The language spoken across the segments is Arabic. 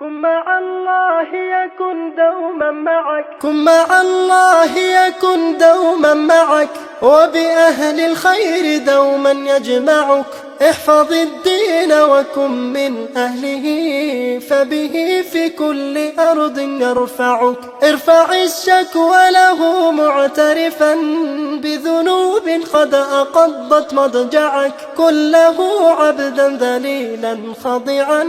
كن مع الله يكن دوما معك، كن مع الله يكن دوما معك، وبأهل الخير دوما يجمعك. احفظ الدين وكن من أهله، فبه في كل أرض يرفعك. ارفع الشكوى له معترفا بذنوب قد أقضت مضجعك. كن له عبدا ذليلا خاضعا،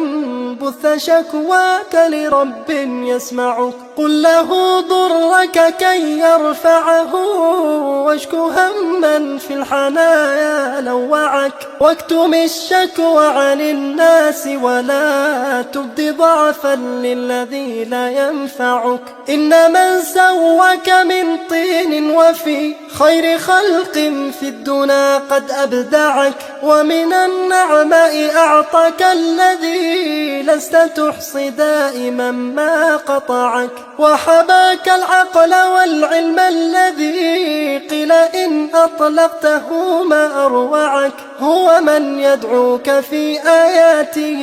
بث شكواك لرب يسمعك. قل له ضرك كي يرفعه، واشك هما في الحنايا لوعك. واكتم الشكوى عن الناس، ولا تبدي ضعفا للذي لا ينفعك. إن من سواك من طين وفي خير خلق في الدنا قد أبدعك. ومن النعماء أعطاك الذي لست تحصي دائما ما قطعك. وحباك العقل والعلم الذي قيل إن أطلقته ما أروعك. هو من يدعوك في آياته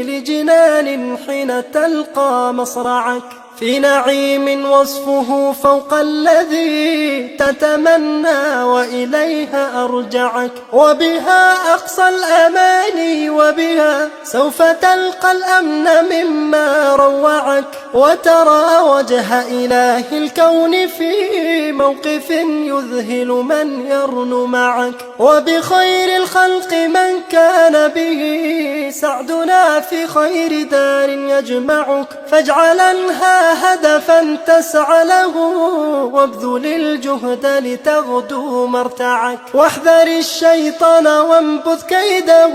لجنان حين تلقى مصرعك. في نعيم وصفه فوق الذي تتمنى، وإليها أرجعك. وبها أقصى الأماني، وبها سوف تلقى الأمن مما روعك. وترى وجه إله الكون في موقف يذهل من يرن معك. وبخير الخلق من كان به سعدنا في خير دار يجمعك. فاجعلنها هدفا تسعى له، وابذل الجهد لتغدو مرتعك. واحذر الشيطان وانبذ كيده،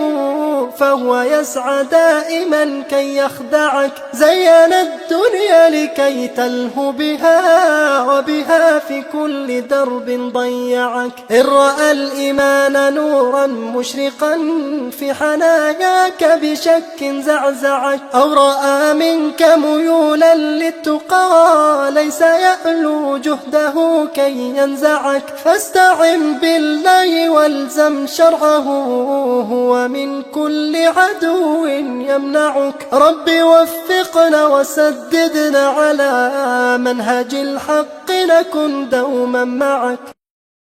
فهو يسعى دائما كي يخدعك. زين الدنيا لكي تلهو بها، وبها في كل درب ضيعك. إن رأى الإيمان نورا مشرقا في حناياك بشك زعزعك. أو رأى منك ميولا للتقى ليس يألو جهده كي ينزعك. فاستعن بالله والزم شرعه، هو من كل عدو يمنعك. رب وفقنا وسددنا على منهج الحق، نكن دوما معك.